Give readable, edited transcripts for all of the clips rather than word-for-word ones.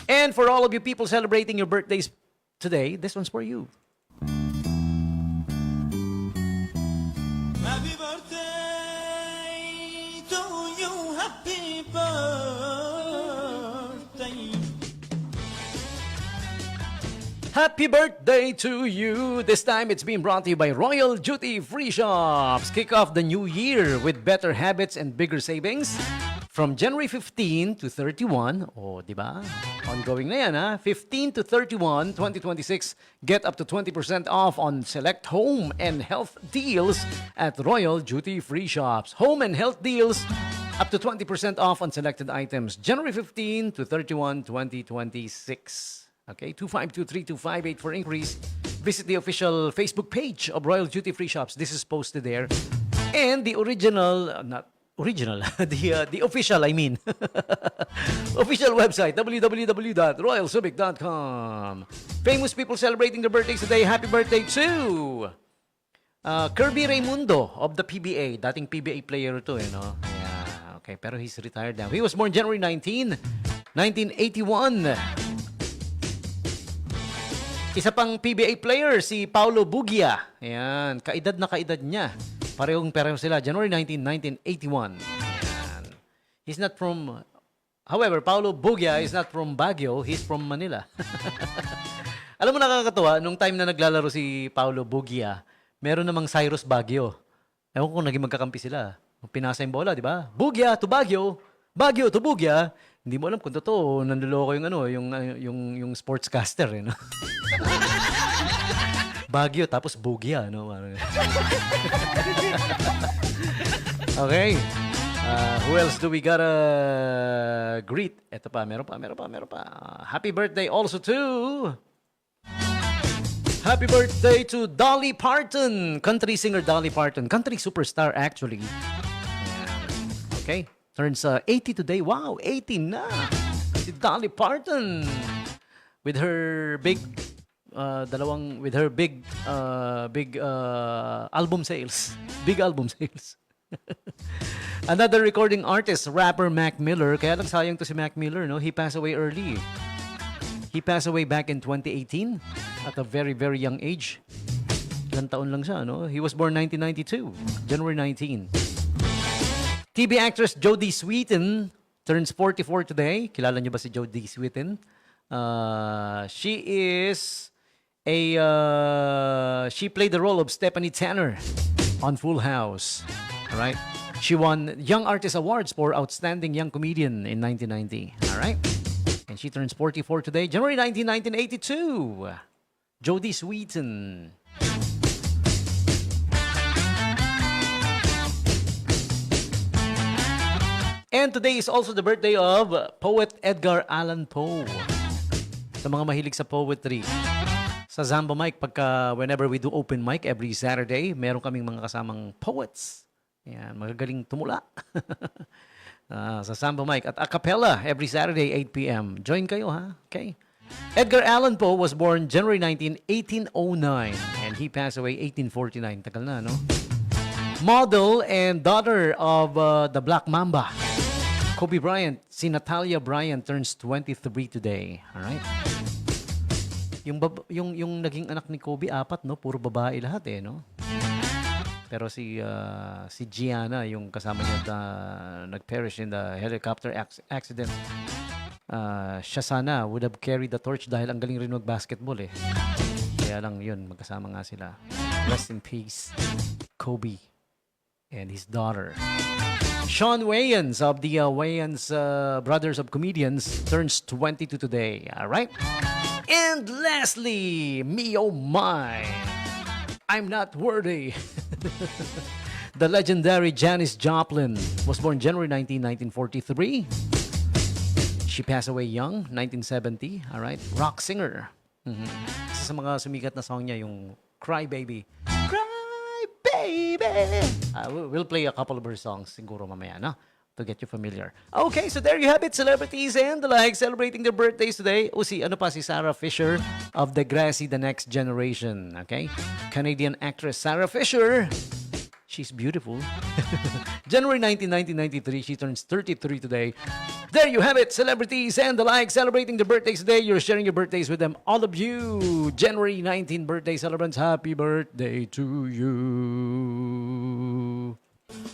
And for all of you people celebrating your birthdays today, this one's for you. Happy birthday to you, happy birthday. Happy birthday to you! This time it's being brought to you by Royal Duty Free Shops. Kick off the new year with better habits and bigger savings. From January 15 to 31, di ba? Ongoing na yan, ha? 15 to 31, 2026, get up to 20% off on select home and health deals at Royal Duty Free Shops. Home and health deals up to 20% off on selected items. January 15 to 31, 2026. Okay, 2523-258 for increase. Visit the official Facebook page of Royal Duty Free Shops. This is posted there. And the original, not original, the official, I mean. Official website, www.royalsubic.com. Famous people celebrating their birthdays today. Happy birthday to Kirby Raimundo of the PBA. Dating PBA player to, no? Yeah, okay, pero he's retired now. He was born January 19, 1981. Isa pang PBA player, si Paulo Bugia. Ayan, kaedad na kaedad niya. Pareho sila, January 19, 1981. Ayan. He's not from, however, Paulo Bugia is not from Baguio, he's from Manila. Alam mo, nakakatuwa, nung time na naglalaro si Paulo Bugia, meron namang Cyrus Baguio. Ewan ko kung naging magkakampi sila. Pinasa yung bola, di ba? Bugia to Baguio, Baguio to Bugia. Hindi mo alam kung totoo, nanloloko yung sportscaster, eh, no? Baguio, tapos Bugia, no? Okay. Who else do we gotta greet? Ito pa, meron pa. Happy birthday also to... Happy birthday to Dolly Parton. Country singer Dolly Parton. Country superstar, actually. Okay. Turns 80 today. Wow, 80 na. Si Dolly Parton. With her big... big album sales. Big album sales. Another recording artist, rapper Mac Miller. Kaya lang sayang to si Mac Miller, no? He passed away early. He passed away back in 2018 at a very, very young age. Ilang taon lang siya, no? He was born 1992, January 19. TV actress Jodie Sweetin turns 44 today. Kilala niyo ba si Jodie Sweetin? She played the role of Stephanie Tanner on Full House. All right. She won Young Artist Awards for Outstanding Young Comedian in 1990. All right. And she turns 44 today, January 19, 1982. Jodie Sweetin. And today is also the birthday of poet Edgar Allan Poe. Sa mga mahilig sa poetry. Sa Zamba Mic, whenever we do open mic every Saturday, meron kaming mga kasamang poets. Yan, magagaling tumula. Sa Zamba Mic at a cappella every Saturday, 8 p.m. Join kayo, ha? Okay. Edgar Allan Poe was born January 19, 1809. And he passed away 1849. Tagal na, no? Model and daughter of the Black Mamba. Kobe Bryant, si Natalia Bryant turns 23 today. Alright? Yung naging anak ni Kobe, 4, no? Puro babae lahat, eh, no? Pero si Gianna, yung kasama niya na nag-perish in the helicopter accident, siya sana would have carried the torch dahil ang galing rin mag-basketball, eh. Kaya lang yun, magkasama nga sila. Rest in peace, Kobe and his daughter. Sean Wayans of the Wayans Brothers of Comedians turns 22 today. All right? And lastly, me oh my, I'm not worthy. The legendary Janis Joplin was born January 19, 1943. She passed away young, 1970. All right? Rock singer. Isa sa mga sumikat na song niya, yung Cry Baby. Baby. We'll play a couple of her songs siguro mamaya, no? To get you familiar. Okay, so there you have it, celebrities and the like celebrating their birthdays today. Si Sarah Fisher of Degrassi, The Next Generation. Okay? Canadian actress Sarah Fisher. She's beautiful. January 19, 1993. She turns 33 today. There you have it, celebrities and the like celebrating their birthdays today. You're sharing your birthdays with them, all of you. January 19 birthday celebrants, happy birthday to you.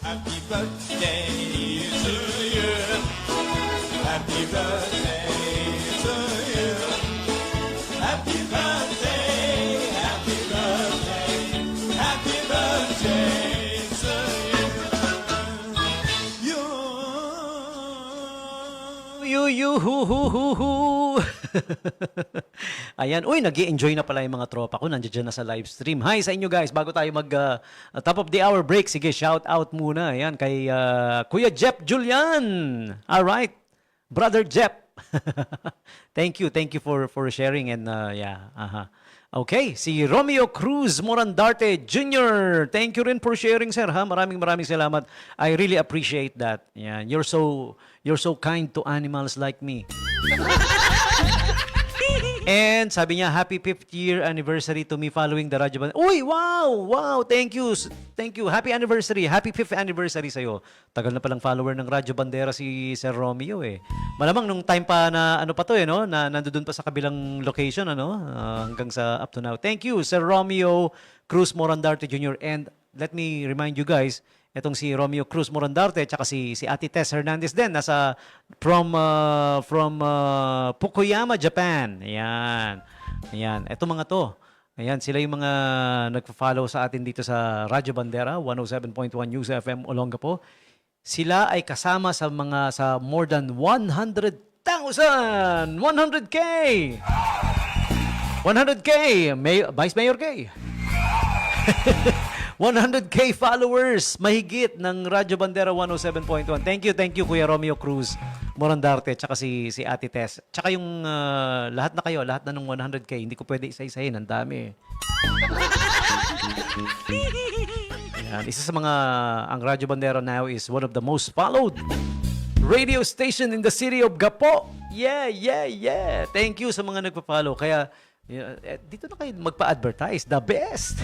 Happy birthday to you. Happy birthday to you. Happy birthday, happy birthday, happy birthday to you. Hu. Ayan. Uy, nag-i-enjoy na pala yung mga tropa ko. Nandiyan dyan na sa live stream. Hi sa inyo guys. Bago tayo mag top of the hour break, sige, shout out muna. Ayan, kay Kuya Jep Julian. Alright. Brother Jep. Thank you for sharing and yeah. Okay, si Romeo Cruz Morandarte Jr. Thank you rin for sharing, sir. Ha? Maraming salamat. I really appreciate that. Yeah, you're so kind to animals like me. And sabi niya, happy 5th year anniversary to me following the Radyo Bandera. Uy, wow, thank you. Happy anniversary, happy 5th anniversary sa'yo. Tagal na palang follower ng Radyo Bandera si Sir Romeo eh. Malamang nung time pa na ano pa to eh, no? Na nandoon pa sa kabilang location, ano? Hanggang sa up to now. Thank you, Sir Romeo Cruz Morandarte Jr. And let me remind you guys, etong si Romeo Cruz Morandarte at si Ate Tess Hernandez din nasa from Fukuyama, Japan. Ayan. Eto mga to. Ayan, sila yung mga nagfo-follow sa atin dito sa Radyo Bandera 107.1 News FM Olongapo. Sila ay kasama sa more than 100,000, 100K. 100K, Vice Mayor K. 100K followers, mahigit ng Radyo Bandera 107.1. Thank you Kuya Romeo Cruz Morandarte, tsaka si Ate Tess. Tsaka yung lahat na ng 100K, hindi ko pwede isa-isahin, ang dami. Yan, isa sa mga, ang Radyo Bandera now is one of the most followed radio station in the city of Gapo. Yeah. Thank you sa mga nagpa-follow. Kaya, dito na kayo magpa-advertise. The best!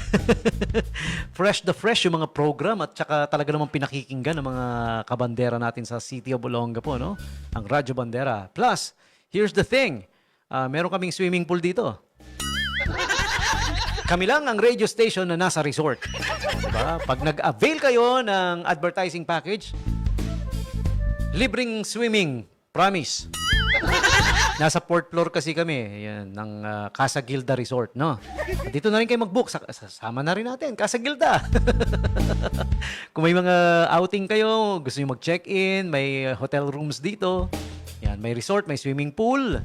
fresh yung mga program at saka talaga namang pinakikinggan ng mga kabandera natin sa City of Olongapo, no? Ang Radyo Bandera. Plus, here's the thing. Meron kaming swimming pool dito. Kami lang ang radio station na nasa resort. Diba? Pag nag-avail kayo ng advertising package, libreng swimming. Promise. Nasa 4th floor kasi kami, yan, ng Casa Gilda Resort, no? Dito na rin kayo mag-book. Sama na rin natin, Casa Gilda. Kung may mga outing kayo, gusto nyo mag-check-in, may hotel rooms dito. Yan, may resort, may swimming pool.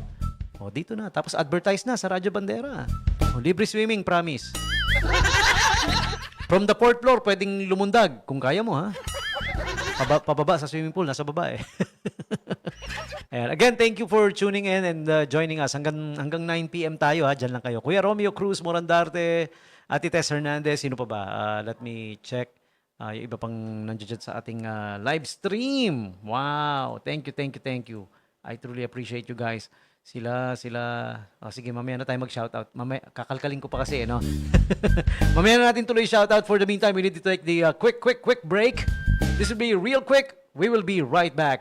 O, dito na. Tapos advertise na sa Radyo Bandera. O, libre swimming, promise. From the 4th floor, pwedeng lumundag. Kung kaya mo, ha? Pababa sa swimming pool, nasa baba eh. Ayan. Again, thank you for tuning in and joining us. Hanggang 9 p.m. tayo, ha? Diyan lang kayo. Kuya Romeo Cruz Morandarte, Ate Tess Hernandez, sino pa ba? Let me check. Yung iba pang nandiyan sa ating live stream. Wow. Thank you. I truly appreciate you guys. Sila. Sige, mamaya na tayo mag-shoutout. Mamaya, kakalkalin ko pa kasi, no? Mamaya na natin tuloy shoutout. For the meantime, we need to take the quick break. This will be real quick. We will be right back.